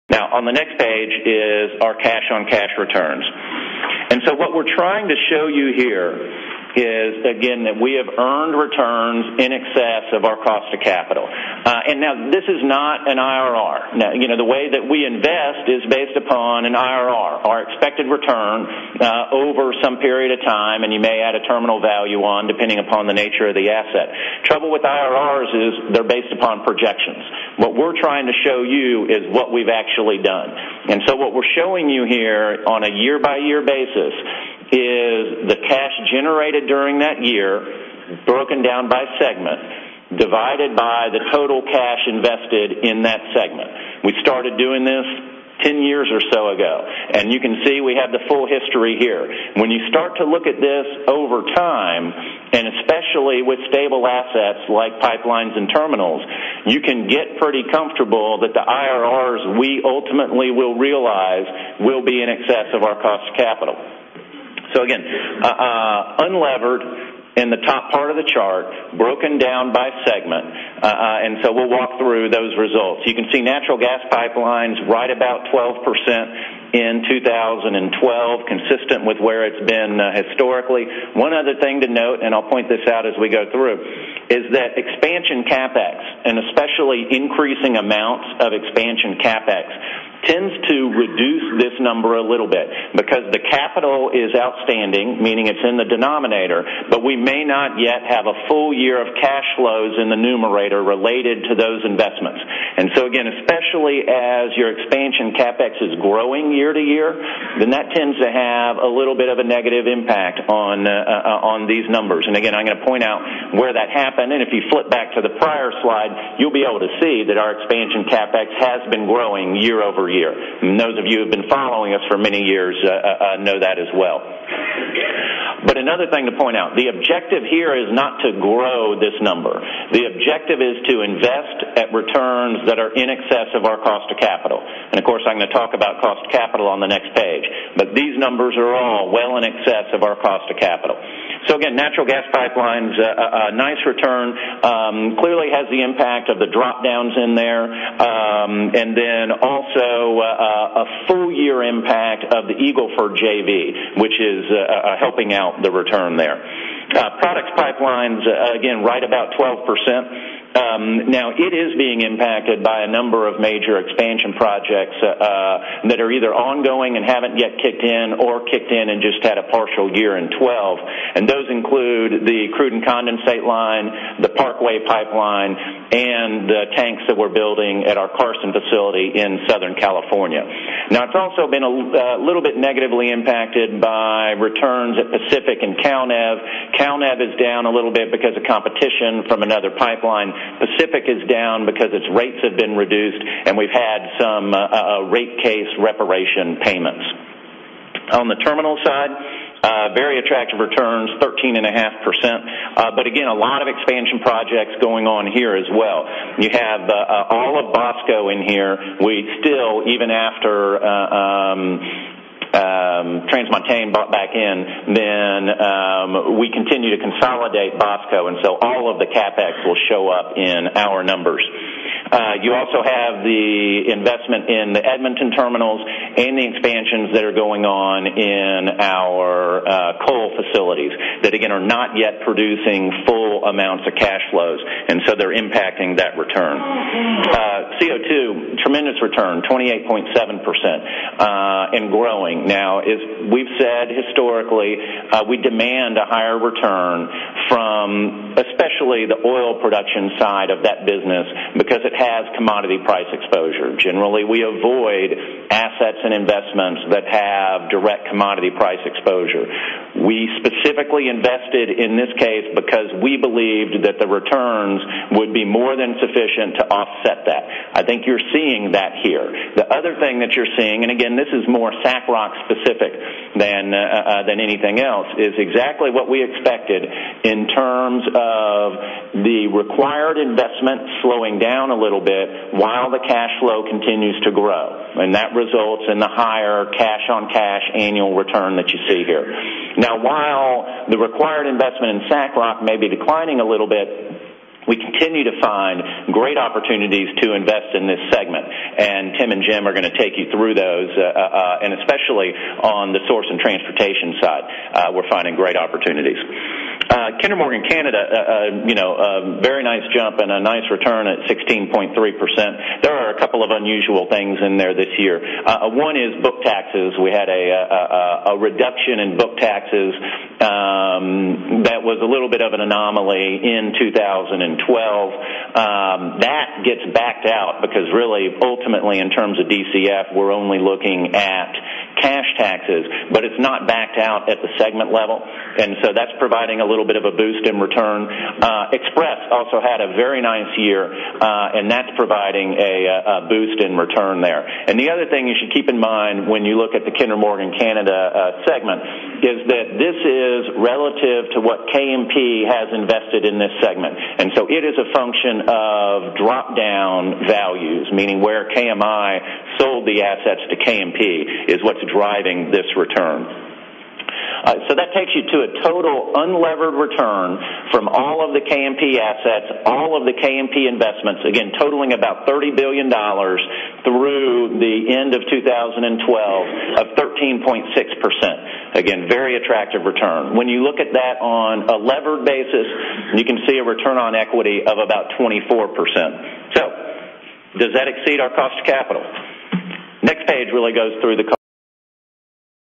Now, on the next page is our cash-on-cash returns. And so what we're trying to show you here is, again, that we have earned returns in excess of our cost of capital. And now, this is not an IRR. Now, the way that we invest is based upon an IRR, our expected return over some period of time, and you may add a terminal value on depending upon the nature of the asset. Trouble with IRRs is they're based upon projections. What we're trying to show you is what we've actually done. And so what we're showing you here on a year-by-year basis is the cash generated during that year, broken down by segment, divided by the total cash invested in that segment. We started doing this 10 years or so ago, and you can see we have the full history here. When you start to look at this over time, and especially with stable assets like pipelines and terminals, you can get pretty comfortable that the IRRs we ultimately will realize will be in excess of our cost of capital. So again, unlevered in the top part of the chart, broken down by segment, and so we'll walk through those results. You can see natural gas pipelines right about 12% in 2012, consistent with where it's been historically. One other thing to note, and I'll point this out as we go through, is that expansion CapEx, and especially increasing amounts of expansion CapEx, tends to reduce this number a little bit because the capital is outstanding, meaning it's in the denominator, but we may not yet have a full year of cash flows in the numerator related to those investments. And so again, especially as your expansion CapEx is growing year to year, then that tends to have a little bit of a negative impact on these numbers. And again, I'm going to point out where that happened, and if you flip back to the prior slide, you'll be able to see that our expansion CapEx has been growing year over year. And those of you who have been following us for many years know that as well. But another thing to point out, the objective here is not to grow this number. The objective is to invest at returns that are in excess of our cost of capital. And of course, I'm going to talk about cost of capital on the next page. But these numbers are all well in excess of our cost of capital. So again, natural gas pipelines, a nice return, clearly has the impact of the drop-downs in there, and then also a full-year impact of the Eagle Ford JV, which is helping out the return there. Products pipelines, again, right about 12%. Now, it is being impacted by a number of major expansion projects that are either ongoing and haven't yet kicked in or kicked in and just had a partial year in 12. And those include the crude and condensate line, the Parkway pipeline, and the tanks that we're building at our Carson facility in Southern California. Now, it's also been a little bit negatively impacted by returns at Pacific and CalNev. CalNev is down a little bit because of competition from another pipeline. Pacific is down because its rates have been reduced, and we've had some rate case reparation payments. On the terminal side, very attractive returns, 13.5%. But again, a lot of expansion projects going on here as well. You have all of Bosco in here. We still, even after Transmontane bought back in, then we continue to consolidate Bosco, and so all of the CapEx will show up in our numbers. You also have the investment in the Edmonton terminals and the expansions that are going on in our coal facilities that, again, are not yet producing full amounts of cash flows, and so they're impacting that return. CO2, tremendous return, 28.7%, and growing. Now, as we've said historically, we demand a higher return from especially the oil production side of that business because it has commodity price exposure. Generally, we avoid assets and investments that have direct commodity price exposure. We specifically invested in this case because we believed that the returns would be more than sufficient to offset that. I think you're seeing that here. The other thing that you're seeing, and again, this is more SACROC specific than anything else, is exactly what we expected in terms of the required investment slowing down a little bit while the cash flow continues to grow. And that results in the higher cash-on-cash annual return that you see here. Now, while the required investment in SACROC may be declining a little bit, we continue to find great opportunities to invest in this segment, and Tim and Jim are going to take you through those, and especially on the source and transportation side, we're finding great opportunities. Kinder Morgan Canada, a very nice jump and a nice return at 16.3%. There are a couple of unusual things in there this year. One is book taxes. We had a reduction in book taxes that was a little bit of an anomaly in 2012. That gets backed out because really, ultimately, in terms of DCF, we're only looking at cash taxes, but it's not backed out at the segment level, and so that's providing a little bit of a boost in return. Express also had a very nice year, and that's providing a boost in return there. And the other thing you should keep in mind when you look at the Kinder Morgan Canada segment is that this is relative to what KMP has invested in this segment, and so it is a function of drop-down values, meaning where KMI sold the assets to KMP is what's driving this return. So that takes you to a total unlevered return from all of the KMP assets, all of the KMP investments, again, totaling about $30 billion through the end of 2012 of 13.6%. Again, very attractive return. When you look at that on a levered basis, you can see a return on equity of about 24%. So, does that exceed our cost of capital? Next page really goes through the